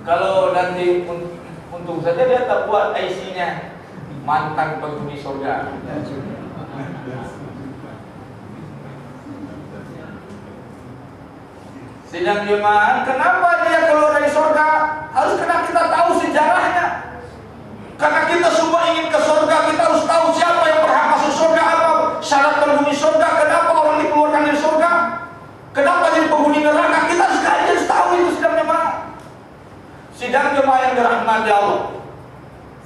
Kalau nanti untung saja dia tak buat IC-nya mantan penghuni surga. Sidang jemaah, kenapa dia keluar dari surga? Harus karena kita tahu sejarahnya. Karena kita semua ingin ke surga, kita harus tahu siapa yang berhak masuk surga, apa syarat penghuni surga, kenapa orang dikeluarkan dari surga, kenapa jadi penghuni neraka. Kita sekali harus tahu itu sidang jemaah. Sidang jemaah yang dirahmati Allah.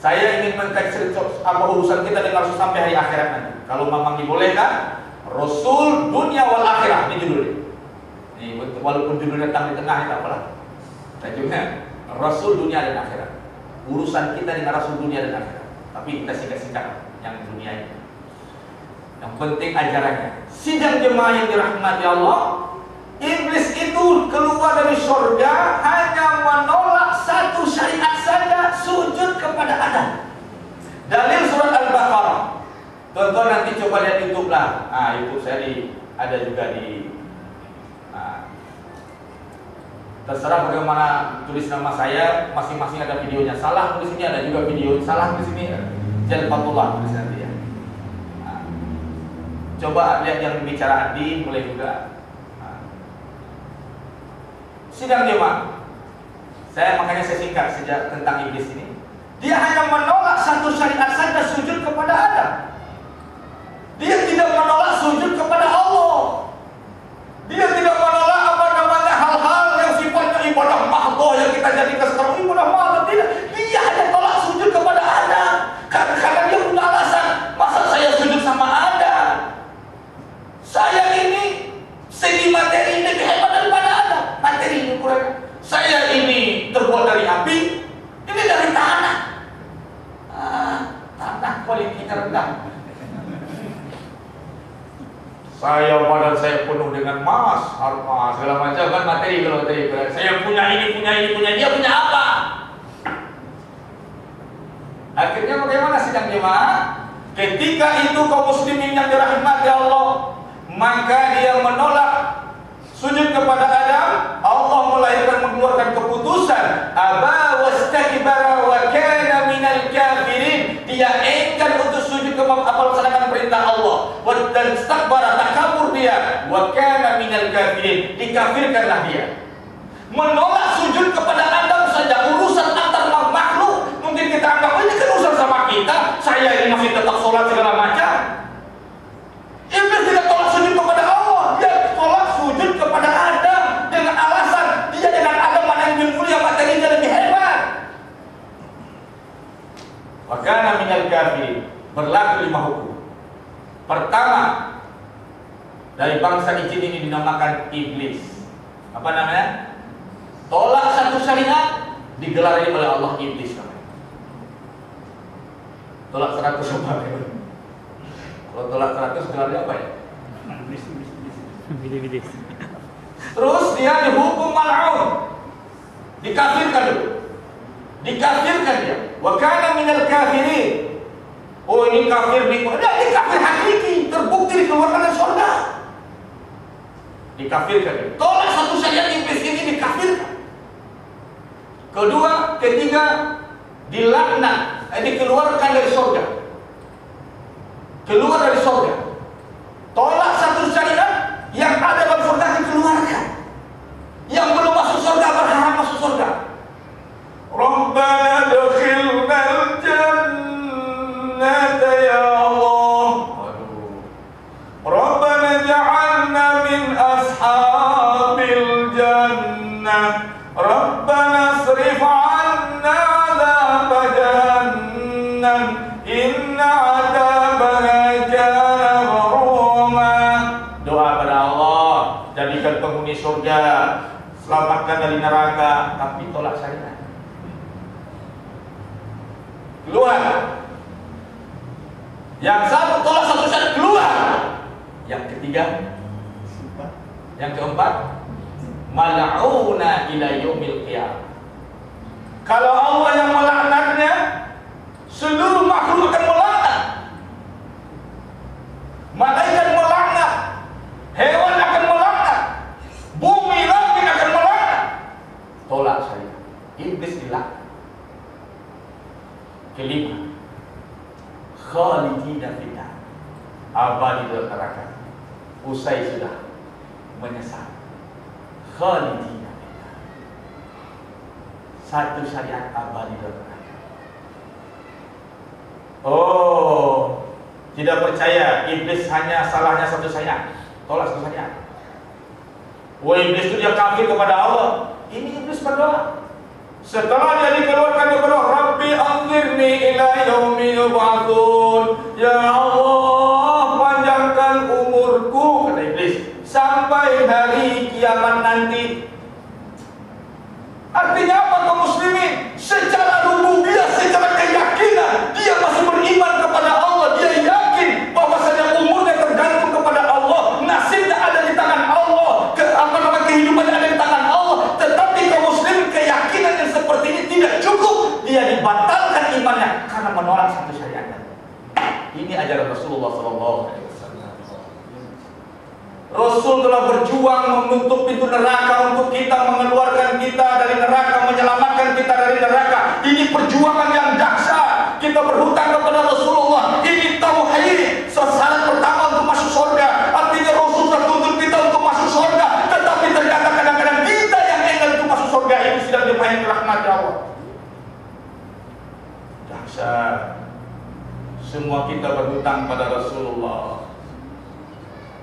Saya ingin mengkaji apa urusan kita dengan Rasul sampai hari akhirat nanti. Kalau memang dibolehkan, Rasul dunia wal akhirah, ini judulnya. Ini walaupun judulnya tentang di tengah, itu apalah. Tajuknya Rasul dunia dan akhirat. Urusan kita dengan Rasul dunia dan akhirat. Tapi kita singkat-singkat yang dunia ini. Yang penting ajarannya. Sidang jemaah yang dirahmati Allah, iblis itu keluar dari surga hanya menolak satu syariat saja, sujud kepada Adam. Dalil surat Al-Baqarah. Tuan-tuan nanti coba lihat YouTube lah. YouTube saya ada juga di. Terserah bagaimana tulis nama saya, masing-masing ada videonya. Salah tulis ini ada juga video, salah tulis ini Jalil Fatullah tulis nanti ya. Coba lihat yang bicara Adi mulai juga. Sidang jemaah. Makanya saya singkat sejak tentang iblis ini. Dia hanya menolak satu syariat saja, sujud kepada Adam. Dia tidak menolak sujud kepada Allah. Dia tidak menolak hal-hal yang sifatnya ibadah mahdoh yang kita jadikan sekarang ibadah mahdoh. Tidak. Dia hanya tolak sujud kepada Adam. Karena dia punya alasan. Masa saya sujud sama Adam? Saya ini segi materi lebih hebat daripada Adam. Materi ini kurang. Saya ini terbuat dari api, ini dari tanah. Tanah kualitasnya rendah. Badan saya penuh dengan emas, harta, segala macam kan materi kalau materi. Saya punya ini, dia punya apa? Akhirnya bagaimana sidang jemaah? Ketika itu kaum muslimin yang dirahmati Allah, maka dia menolak sujud kepada Adam. Allah mengeluarkan keputusan, aba wastakbara wa kana minal kafirin. Dia enggan untuk sujud melaksanakan perintah Allah. Dan istakbara, takabur dia, wa kana minal kafirin. Dikafirkanlah dia. Menolak sujud kepada Adam saja urusan antar makhluk. Mungkin kita anggap ini kan urusan sama kita. Saya ini masih tetap sholat segala macam. Iblis tidak tolak sujud kepada Allah, dia tolak sujud kepada Adam dengan alasan dia dengan Adam mana yang lebih mulia, materinya lebih hebat. Wakana minal kafirin. Berlaku 5 hukum. Pertama, dari bangsa jin ini dinamakan iblis. Apa namanya? Tolak satu syariat, digelari oleh Allah iblis namanya. Tolak 100 apa ya? Kalau tolak 100 gelarnya apa ya? Iblis. Terus dia dihukum mal'un. Dikafirkan dulu. Dikafirkan dia. Wa kana minal kafirin. Oh ini kafir ini kafir hakiki, terbukti dikeluarkan dari surga. Dikafirkan dia. Tolak satu syariat iblis ini dikafirkan. Kedua, ketiga dilaknat, dikeluarkan dari surga. Keluar dari surga. Tolak satu syariat yang ada dalam surga dikeluarkan. Yang belum masuk surga berharap masuk surga. Rabbana adkhilnal jannata ya Allah. Rabbana ja'alna min ashabil jannah. Rabbana asrif 'anna 'adzab jahannam. Inna 'adzabaha kana gharama. Doa pada Allah, jadikan penghuni surga, selamatkan dari neraka, tapi tolak syariat. Keluar. Yang satu tolak satu syariat, keluar. Yang ketiga, yang keempat, mal'una ila yaumil qiyamah. Kalau Allah yang melaknatnya, seluruh makhluk akan melaknat. Malaikat melaknat, hewan akan melaknat, bumi langit akan melaknat. Tolak syariat. iblis dilaknat. Kelima, khalidina finnar, abadi dalam neraka. Usai sudah menyesal, khalidina finnar, satu syariat abadi dalam neraka. Oh, tidak percaya iblis hanya salahnya satu syariat, tolak satu syariat. Wah, iblis itu dia kafir kepada Allah. Ini iblis berdoa. Setelah dia dikeluarkan dia berdoa, Rabbi anzirni ila yaumi yub'atsun. Ya Allah, panjangkan umurku, kata iblis, sampai hari kiamat nanti. Artinya apa kaum muslimin? Secara rububiyah, secara keyakinan, dia masih beriman kepada Allah. Dia yakin bahwasanya umurnya tergantung kepada Allah, nasibnya ada di tangan Allah, kehidupannya ada di tangan Allah. Tetapi kaum muslimin keyakinan yang seperti ini tidak cukup. Dia dibatalkan imannya karena menolak satu syariat. Ini ajaran Rasulullah SAW. Rasul telah berjuang menutup pintu neraka untuk kita, mengeluarkan kita dari neraka, menyelamatkan kita dari neraka. Ini perjuangan yang dahsyat. Kita berhutang kepada Rasulullah. Ini tauhid, syarat pertama untuk masuk surga. Artinya Rasul telah tuntut kita untuk masuk surga. Tetapi ternyata kadang-kadang kita yang enggan untuk masuk surga itu sedang dimainkan rahmat Allah. Dahsyat. Semua kita berhutang pada Rasulullah.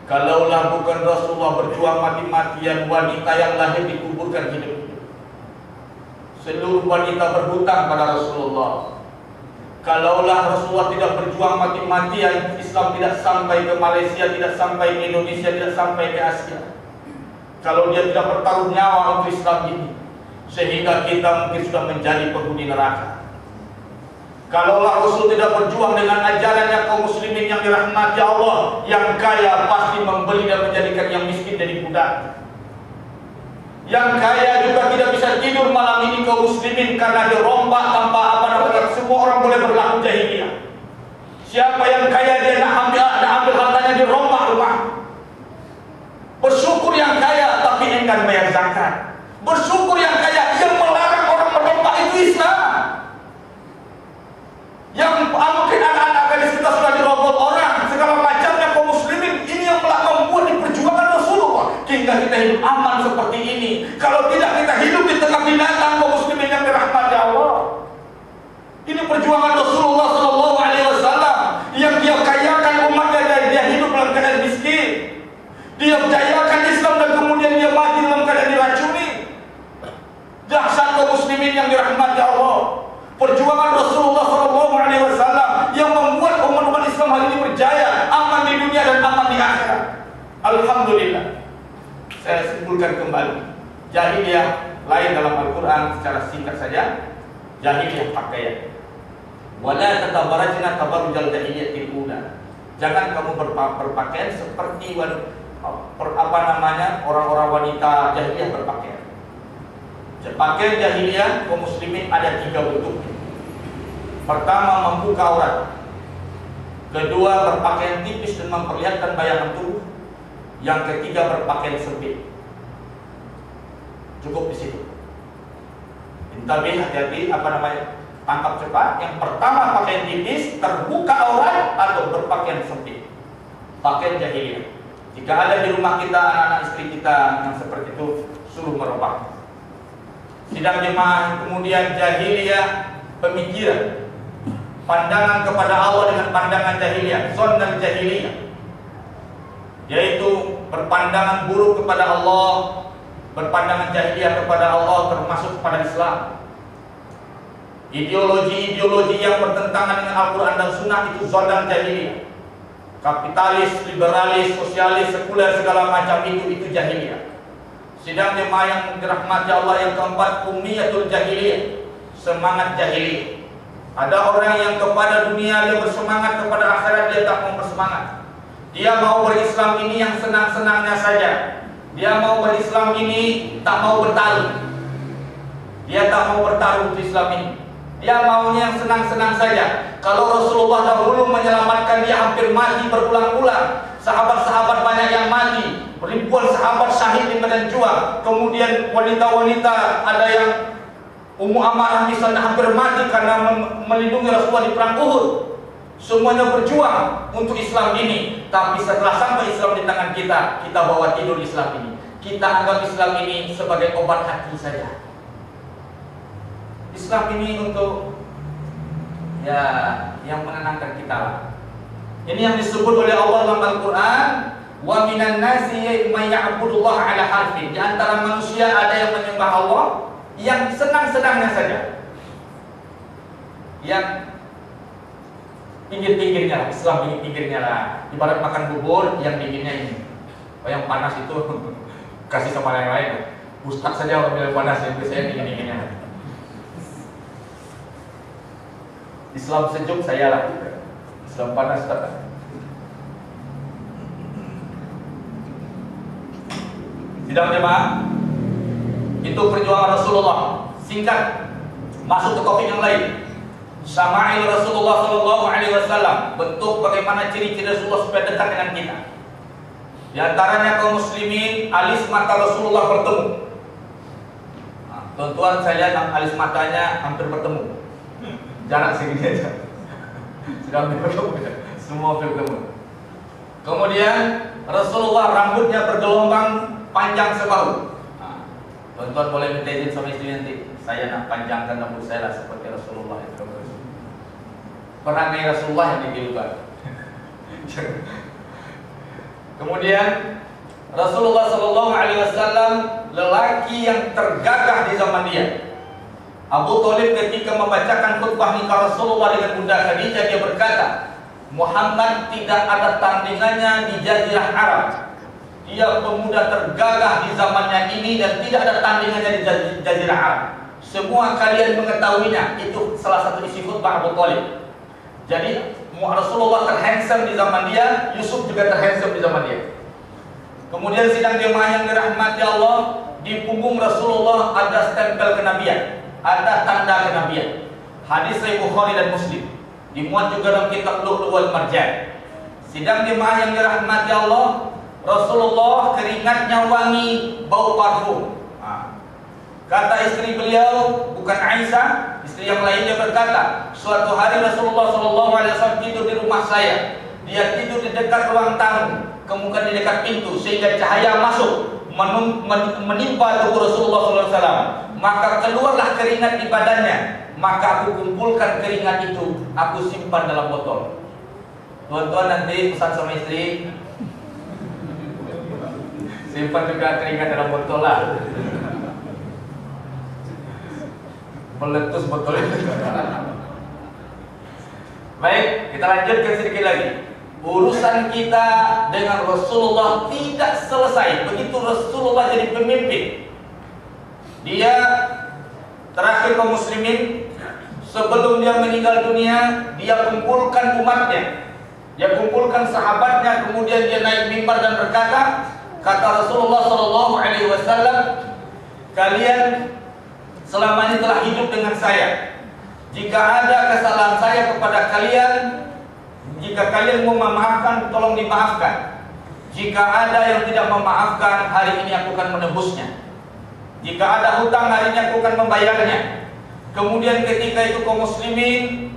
Kalaulah bukan Rasulullah berjuang mati-matian, wanita yang lahir dikuburkan hidup-hidup. Seluruh wanita berhutang pada Rasulullah. Kalaulah Rasulullah tidak berjuang mati-matian, Islam tidak sampai ke Malaysia, tidak sampai ke Indonesia, tidak sampai ke Asia. Kalau dia tidak bertaruh nyawa untuk Islam ini, sehingga kita mungkin sudah menjadi penghuni neraka. Kalaulah Rasul tidak berjuang dengan ajarannya kaum muslimin yang dirahmati Allah, yang kaya pasti membeli dan menjadikan yang miskin jadi budak. Yang kaya juga tidak bisa tidur malam ini kaum muslimin karena dirombak tanpa apa-apa. Semua orang boleh berlaku jahiliyah. Siapa yang kaya dia nak ambil hartanya dirombak rumah. Bersyukur yang kaya tapi enggan bayar zakat. Bersyukur yang kaya yang melarang orang merombak itu Islam. Yang mungkin anak-anak gadis kita sudah dirobot orang, segala macamnya kaum muslimin. Ini yang membuat diperjuangkan Rasulullah hingga kita hidup aman seperti ini. Kalau tidak kita hidup di tengah binatang kaum muslimin yang dirahmati Allah. Ini perjuangan Rasulullah SAW yang dia kayakan umatnya dan dia hidup dalam keadaan miskin. Dia jayakan Islam dan kemudian dia mati dalam keadaan diracuni. Dahsyat kaum muslimin yang dirahmati Allah. Perjuangan Rasulullah SAW yang membuat umat Islam hari ini berjaya, aman di dunia dan aman di akhirat. Alhamdulillah. Saya simpulkan kembali, jahiliyah lain dalam Al-Quran secara singkat saja. Jahiliyah pakaian. Wala tatabarajna tabarrujal jahiliyatil ula. Jangan kamu berpakaian seperti orang-orang wanita jahiliyah berpakaian. Pakaian jahiliyah kaum muslimin ada 3 bentuk. Pertama, membuka aurat. Kedua, berpakaian tipis dan memperlihatkan bayangan tubuh. Yang ketiga, berpakaian sempit. Cukup di situ. Intabih, hati-hati, tangkap cepat. Yang pertama, pakaian tipis, terbuka aurat, atau berpakaian sempit. Pakaian jahiliyah. Jika ada di rumah kita anak-anak istri kita yang seperti itu, suruh merubah. Sidang jemaah, kemudian jahiliyah pemikiran, pandangan kepada Allah dengan pandangan jahiliyah, zon dan jahiliyah, yaitu berpandangan buruk kepada Allah, berpandangan jahiliyah kepada Allah termasuk kepada Islam. Ideologi-ideologi yang bertentangan dengan Al-Quran dan Sunnah itu zon dan jahiliyah. Kapitalis, liberalis, sosialis, sekuler, segala macam itu jahiliyah. Sidang jemaah yang dirahmati Allah yang keempat, ummiyatul jahiliyah, semangat jahiliyah. Ada orang yang kepada dunia dia bersemangat, kepada akhirat dia tak mau bersemangat. Dia mau berislam ini yang senang-senangnya saja. Dia mau berislam ini tak mau bertarung. Dia tak mau bertarung di Islam ini. Dia maunya yang senang-senang saja. Kalau Rasulullah dahulu menyelamatkan dia hampir mati berulang-ulang. Sahabat-sahabat banyak yang mati, ribuan sahabat syahid di medan juang. Kemudian wanita-wanita ada yang Ummu Amarah misalnya hampir mati karena melindungi Rasulullah di perang Uhud. Semuanya berjuang untuk Islam ini. Tapi setelah sampai Islam di tangan kita, kita bawa tidur Islam ini. Kita anggap Islam ini sebagai obat hati saja. Islam ini untuk ya yang menenangkan kita lah. Ini yang disebut oleh Allah dalam Al-Quran, wa minan nasi may ya'budullah ala harfin. Di antara manusia ada yang menyembah Allah yang senang-senangnya saja, yang pinggir-pinggirnya lah. Islam ini pinggirnya lah. Ibarat makan bubur, yang dinginnya ini. Yang panas itu kasih sama yang lain. Ustaz saja orang bilang panas, yang biasanya dingin-dinginnya. Islam sejuk saya lah, Islam panas tak. Sidang jemaah, itu perjuangan Rasulullah. Singkat, masuk ke topik yang lain. Sama'il Rasulullah Sallallahu Alaihi Wasallam, bentuk bagaimana ciri-ciri Rasulullah supaya dekat dengan kita. Di antaranya kaum muslimin, alis mata Rasulullah bertemu. Nah, tuan-tuan saya lihat alis matanya hampir bertemu. Jarak segini aja. Sudah bertemu, semua bertemu. Kemudian Rasulullah rambutnya bergelombang panjang sebahu. Nah, tuan-tuan boleh minta izin sama istri nanti, saya nak panjangkan rambut saya lah seperti Rasulullah itu. Perangai Rasulullah yang dikilukan. Kemudian Rasulullah Sallallahu Alaihi Wasallam lelaki yang tergagah di zaman dia. Abu Thalib ketika membacakan khutbah nikah Rasulullah dengan Bunda Khadijah, dia berkata, Muhammad tidak ada tandingannya di Jazirah Arab. Dia pemuda tergagah di zamannya ini dan tidak ada tandingannya di Jazirah Arab. Semua kalian mengetahuinya. Itu salah satu isi khutbah Abu Thalib. Jadi Rasulullah terhandsome di zaman dia, Yusuf juga terhandsome di zaman dia. Kemudian sidang jemaah yang dirahmati Allah, di punggung Rasulullah ada stempel kenabian, ada tanda kenabian. Hadis Sahih Bukhari dan Muslim, dimuat juga dalam kitab Lu'lu' wal Marjan. Sidang jemaah yang dirahmati Allah, Rasulullah keringatnya wangi, bau parfum. Kata istri beliau, bukan Aisyah, istri yang lainnya berkata, suatu hari Rasulullah SAW tidur di rumah saya. Dia tidur di dekat ruang tamu, kemudian di dekat pintu, sehingga cahaya masuk menimpa tubuh Rasulullah SAW. Maka keluarlah keringat di badannya. Maka aku kumpulkan keringat itu, aku simpan dalam botol. Tuan-tuan nanti pesan sama istri, simpan juga keringat dalam botol lah. Meletus botol itu. Baik, kita lanjutkan sedikit lagi. Urusan kita dengan Rasulullah tidak selesai begitu Rasulullah jadi pemimpin. Dia terakhir kaum muslimin, sebelum dia meninggal dunia, dia kumpulkan umatnya, dia kumpulkan sahabatnya, kemudian dia naik mimbar dan berkata, kata Rasulullah SAW, kalian selama ini telah hidup dengan saya. Jika ada kesalahan saya kepada kalian, jika kalian mau memaafkan, tolong dimaafkan. Jika ada yang tidak memaafkan, hari ini aku akan menebusnya. Jika ada hutang, hari ini aku akan membayarnya. Kemudian ketika itu kaum muslimin,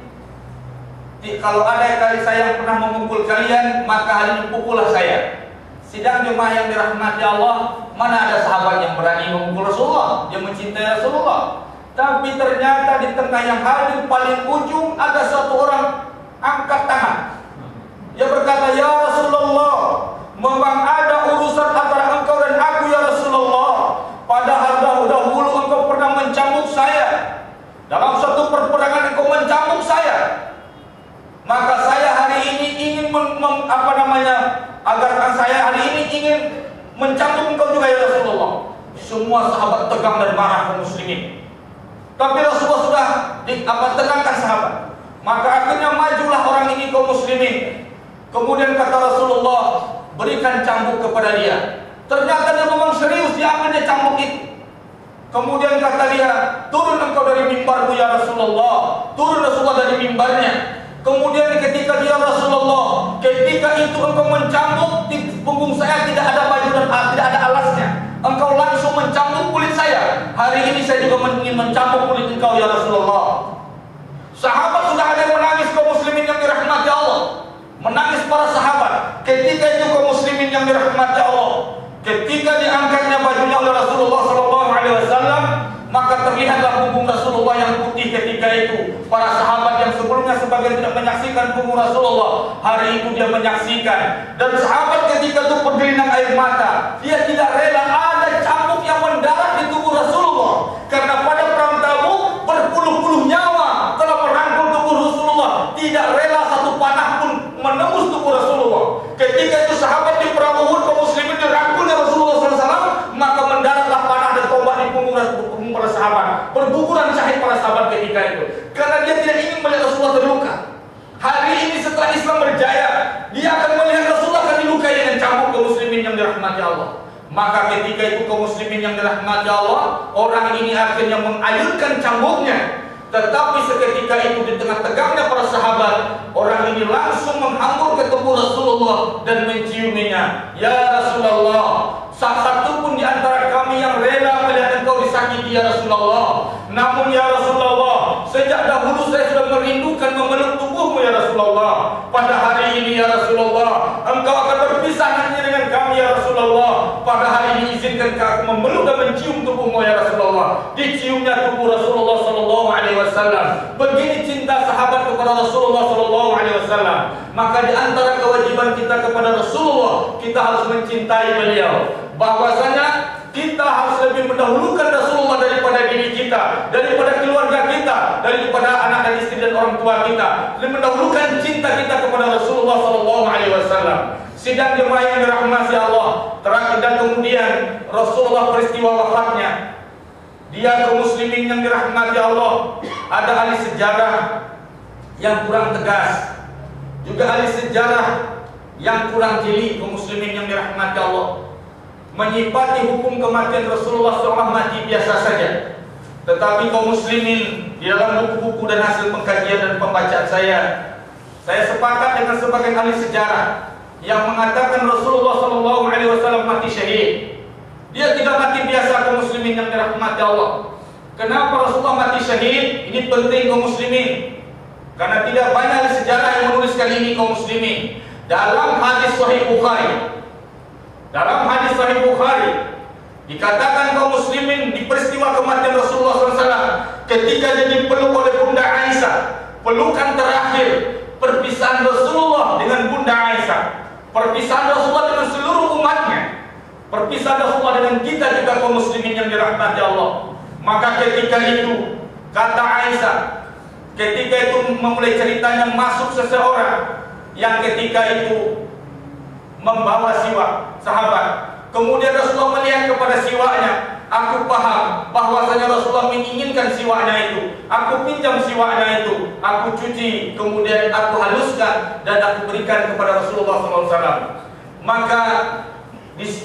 kalau ada kali saya yang pernah memukul kalian, maka hari ini pukullah saya. Sidang jemaah yang dirahmati Allah, mana ada sahabat yang berani memukul Rasulullah, yang mencintai Rasulullah. Tapi ternyata di tengah yang hadir paling ujung ada satu orang angkat tangan. Dia berkata, ya Rasulullah, memang ada urusan antara engkau dan aku ya Rasulullah. Padahal dahulu engkau pernah mencambuk saya. Dalam suatu perperangan engkau mencambuk saya. Maka saya hari ini ingin agar saya hari ini ingin mencambuk engkau juga ya Rasulullah. Semua sahabat tegang dan marah kaum muslimin. Tapi Rasulullah sudah tenangkan sahabat. Maka akhirnya majulah orang ini kaum muslimin. Kemudian kata Rasulullah, berikan cambuk kepada dia. Ternyata dia memang serius, dia ambil cambuk itu. Kemudian kata dia, turun engkau dari mimbarku ya Rasulullah. Turun Rasulullah dari mimbarnya. Kemudian ketika dia Rasulullah, ketika itu engkau mencambuk di punggung saya, tidak ada baju dan tidak ada alasnya. Engkau langsung mencambuk kulit saya. Hari ini saya juga ingin mencambuk kulit engkau ya Rasulullah. Sahabat sudah ada yang menangis, kaum muslimin yang dirahmati Allah. Menangis para sahabat. Ketika itu kaum muslimin yang dirahmati Allah, ketika diangkatnya bajunya oleh Rasulullah SAW, maka terlihatlah punggung Rasulullah yang putih ketika itu. Para sahabat yang sebelumnya sebagian tidak menyaksikan punggung Rasulullah, hari itu dia menyaksikan. Dan sahabat ketika itu bergelinang air mata. Dia tidak rela ada cambuk yang mendarat di tubuh Rasulullah, karena pada perang Tabuk berpuluh-puluh nyawa telah merangkul tubuh Rasulullah. Tidak rela satu panah pun menembus tubuh Rasulullah. Ketika itu sahabat di perang Uhud, kaum muslimin dirangkulnya Rasulullah SAW, maka mendaratlah panah dan tombak di punggung para sahabat. Berguguran syahid para sahabat ketika itu, karena dia tidak ingin melihat Rasulullah terluka. Hari ini setelah Islam berjaya, dia akan melihat Rasulullah akan dilukai dengan cambuk kaum muslimin yang dirahmati Allah. Maka ketika itu kaum muslimin yang dirahmati Allah, orang ini akhirnya mengayunkan cambuknya. Tetapi seketika itu di tengah tegangnya para sahabat, orang ini langsung menghambur ke tubuh Rasulullah dan menciuminya. Ya Rasulullah, satu pun di antara kami yang rela melihat engkau disakiti ya Rasulullah. Namun ya Rasulullah, sejak dahulu saya sudah merindukan memeluk tubuhmu ya Rasulullah. Pada hari ini ya Rasulullah, engkau akan berpisah nanti dengan kami ya Rasulullah. Pada hari ini izinkan aku memeluk dan mencium tubuhmu ya Rasulullah. Diciumnya tubuh Rasulullah SAW. Begini cinta sahabat kepada Rasulullah SAW. Maka di antara kewajiban kita kepada Rasulullah, kita harus mencintai beliau. Bahwasanya kita harus lebih mendahulukan Rasulullah daripada diri kita, daripada keluarga kita, daripada anak dan istri dan orang tua kita. Lebih mendahulukan cinta kita kepada Rasulullah SAW. Sidang jemaah yang dirahmati Allah, terakhir dan kemudian Rasulullah peristiwa wafatnya. Dia kaum muslimin yang dirahmati Allah, ada ahli sejarah yang kurang tegas, juga ahli sejarah yang kurang jeli. Kaum muslimin yang dirahmati Allah menyifati hukum kematian Rasulullah SAW mati biasa saja. Tetapi kaum muslimin, di dalam buku-buku dan hasil pengkajian dan pembacaan saya sepakat dengan sebagian ahli sejarah yang mengatakan Rasulullah SAW mati syahid. Dia tidak mati biasa kaum muslimin yang dirahmati Allah. Kenapa Rasulullah mati syahid? Ini penting kaum muslimin, karena tidak banyak ahli sejarah yang menuliskan ini kaum muslimin. Dalam hadis Sahih Bukhari, dikatakan kaum muslimin di peristiwa kematian Rasulullah SAW, ketika dia dipeluk oleh Bunda Aisyah, pelukan terakhir, perpisahan Rasulullah dengan Bunda Aisyah, perpisahan Rasulullah dengan seluruh umatnya, perpisahan Rasulullah dengan kita juga kaum muslimin yang dirahmati Allah. Maka ketika itu, kata Aisyah, ketika itu memulai ceritanya, masuk seseorang yang ketika itu membawa siwak sahabat. Kemudian Rasulullah melihat kepada siwaknya. Aku paham bahwasanya Rasulullah menginginkan siwaknya itu. Aku pinjam siwaknya itu, aku cuci, kemudian aku haluskan dan aku berikan kepada Rasulullah SAW. Maka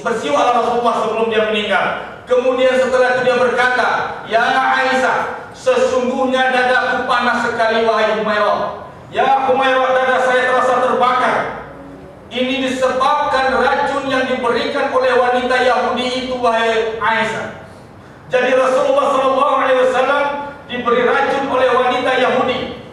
bersiwaklah Rasulullah sebelum dia meninggal. Kemudian setelah itu dia berkata, ya Aisyah, sesungguhnya dadaku panas sekali wahai Humairah. Ya Humairah, dada saya terasa terbakar. Ini disebabkan racun yang diberikan oleh wanita Yahudi itu wahai Aisyah. Jadi Rasulullah SAW diberi racun oleh wanita Yahudi.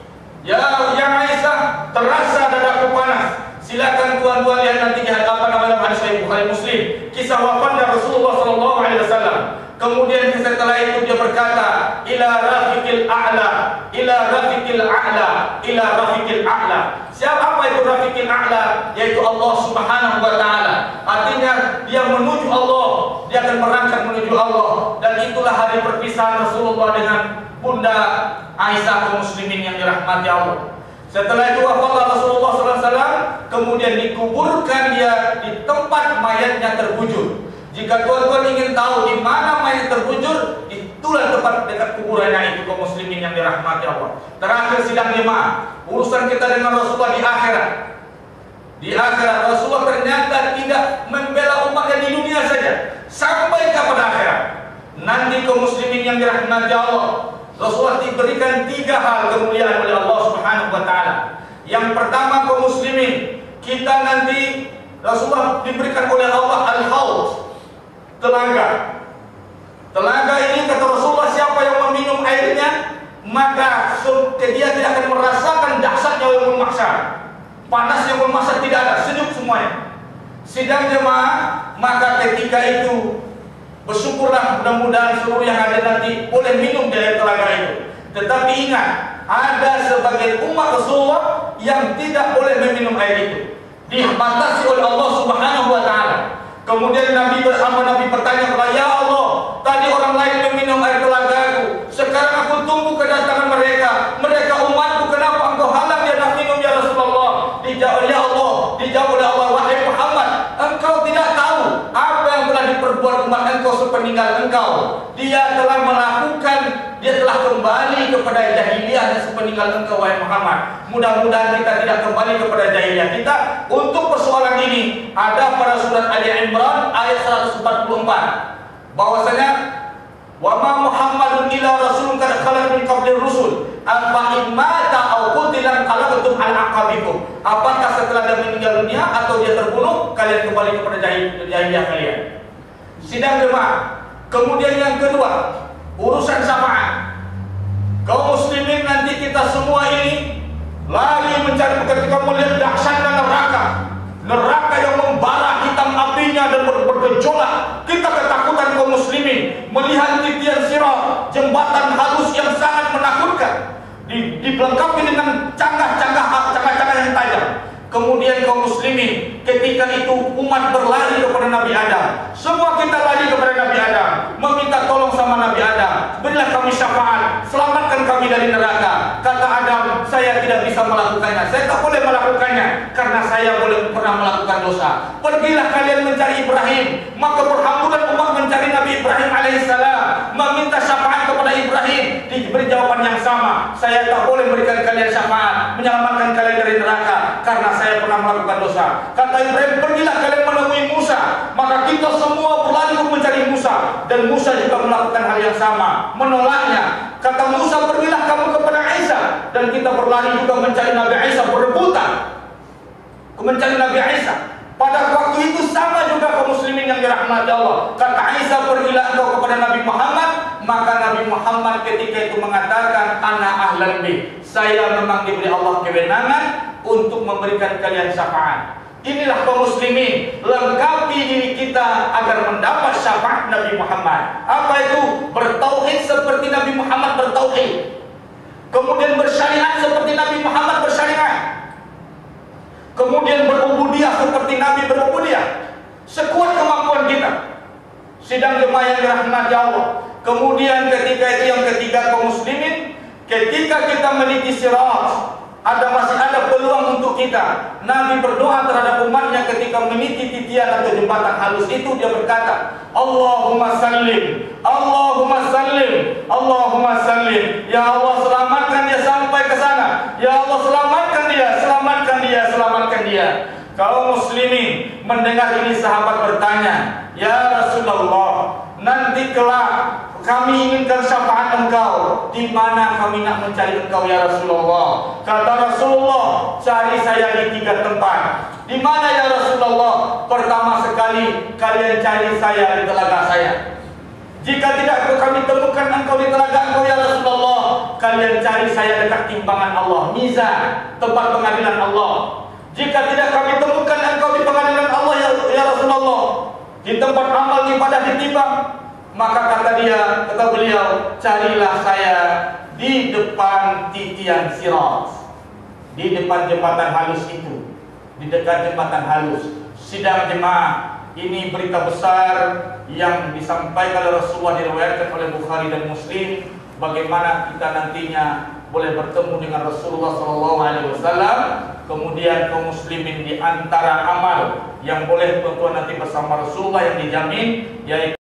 Ya Aisyah, terasa dadaku panas. Silakan tuan-tuan lihat nanti di hadapan dalam hadis Sahih Bukhari Muslim, kisah wafatnya Rasulullah SAW. Kemudian setelah itu dia berkata, ila rafiqil a'la, ila rafiqil a'la, ila rafiqil a'la. Siapa itu rafiqil a'la? Yaitu Allah Subhanahu wa taala. Artinya dia menuju Allah, dia akan berangkat menuju Allah. Dan itulah hari perpisahan Rasulullah dengan Bunda Aisyah kaum muslimin yang dirahmati Allah. Setelah itu wafatlah Rasulullah SAW, kemudian dikuburkan dia di tempat mayatnya terbujur. Jika tuan-tuan ingin tahu di mana mayat terbujur, itulah tempat dekat kuburannya itu kaum muslimin yang dirahmati Allah. Terakhir sidang jemaah, urusan kita dengan Rasulullah di akhirat. Di akhirat Rasulullah ternyata tidak membela umatnya di dunia saja, sampai kepada akhirat. Nanti kaum muslimin yang dirahmati Allah, Rasulullah diberikan 3 hal kemuliaan oleh Allah Subhanahu wa taala. Yang pertama kaum muslimin, kita nanti Rasulullah diberikan oleh Allah al-haud, telaga. Telaga ini kata Rasulullah, siapa yang meminum airnya maka dia tidak akan merasakan dahsyatnya yaumul mahsyar. Panasnya yaumul mahsyar tidak ada, sejuk semuanya. Sidang jemaah, maka ketika itu bersyukurlah, mudah-mudahan seluruh yang ada nanti boleh minum dari telaga itu. Tetapi ingat, ada sebagian umat Rasulullah yang tidak boleh meminum air itu, dibatasi oleh Allah Subhanahu wa taala. Kemudian Nabi bertanya kepada, ya Allah, tadi orang lain meminum air telagaku, sekarang aku tunggu kedatangan mereka. Mereka umatku, kenapa engkau halang dia nak minum ya Rasulullah? Dijawab, ya Allah, dijawab oleh Allah, wahai Muhammad, engkau tidak tahu apa yang telah diperbuat umat engkau sepeninggal engkau. Dia telah kembali kepada jahiliyah sepeninggal engkau, wahai Muhammad. Mudah-mudahan kita tidak kembali kepada jahiliyah kita. Untuk persoalan ini ada pada surat Ali Imran ayat 144, bahwasanya wa ma Muhammadun illa rasulun qad khalat min qablir rusul afa in mata aw qutila qalabtum ala aqabikum. Apakah setelah dia meninggal dunia atau dia terbunuh, kalian kembali kepada jahiliyah kalian? Sidang jemaah. Kemudian yang kedua, urusan syafaat. Kaum muslimin, nanti kita semua ini lagi mencari, ketika melihat dahsyatnya neraka yang membara hitam apinya dan bergejolak, kita ketakutan kaum muslimin melihat titian sirat, jembatan halus yang sangat menakutkan, dilengkapi dengan cangkah-cangkah yang tajam. Kemudian kaum muslimin, ketika itu umat berlari kepada Nabi Adam. Semua kita lari kepada Nabi Adam, meminta tolong sama Nabi Adam, berilah kami syafaat, selamatkan kami dari neraka. Kata Adam, saya tidak bisa melakukannya, saya tak boleh melakukannya karena saya boleh pernah melakukan dosa. Pergilah kalian mencari Ibrahim. Maka berhamburan umat mencari Nabi Ibrahim alaihissalam, meminta syafaat kepada Ibrahim. Diberi jawaban yang sama, saya tak boleh memberikan kalian syafaat, menyelamatkan kalian dari neraka karena saya pernah melakukan dosa. Kata Ibrahim, pergilah kalian menemui Musa. Maka kita semua berlari untuk mencari Musa, dan Musa juga melakukan hal yang sama, menolaknya. Kata Musa, pergilah kamu kepada Isa, dan kita berlari juga mencari Nabi Isa, berebutan mencari Nabi Isa. Pada waktu itu sama juga kaum muslimin yang dirahmati Allah. Kata Isa, pergilah engkau kepada Nabi Muhammad. Maka Nabi Muhammad ketika itu mengatakan, ana ahlan bih, saya memang diberi Allah kewenangan untuk memberikan kalian syafaat. Inilah kaum muslimin, lengkapi diri kita agar mendapat syafaat Nabi Muhammad. Apa itu? Bertauhid seperti Nabi Muhammad bertauhid, kemudian bersyariat seperti Nabi Muhammad bersyariat, kemudian berubudiyah seperti Nabi berubudiyah, sekuat kemampuan kita. Sidang jemaah yang dirahmati Allah. Kemudian ketika itu yang ketiga kaum muslimin, ketika kita meniti sirat, masih ada peluang untuk kita. Nabi berdoa terhadap umatnya ketika meniti titian atau jembatan halus itu, dia berkata, Allahumma sallim, Allahumma sallim, Allahumma sallim. Ya Allah, selamatkan dia sampai ke sana. Ya Allah, selamatkan dia, selamatkan dia, selamatkan dia. Kaum muslimin mendengar ini, sahabat bertanya, ya Rasulullah, nanti kelak kami inginkan syafaat engkau, di mana kami nak mencari engkau ya Rasulullah? Kata Rasulullah, cari saya di 3 tempat. Di mana ya Rasulullah? Pertama sekali, kalian cari saya di telaga saya. Jika tidak kami temukan engkau di telaga engkau ya Rasulullah, kalian cari saya dekat timbangan Allah, mizan, tempat pengadilan Allah. Jika tidak kami temukan engkau di pengadilan Allah ya Rasulullah, di tempat amal ibadah ditimbang, maka kata beliau, carilah saya di depan titian sirat, di depan jembatan halus itu, di dekat jembatan halus. Sidang jemaah, ini berita besar yang disampaikan oleh Rasulullah, diriwayatkan oleh Bukhari dan Muslim, bagaimana kita nantinya boleh bertemu dengan Rasulullah SAW. Kemudian kaum muslimin, di antara amal yang boleh tuan-tuan nanti bersama Rasulullah yang dijamin, yaitu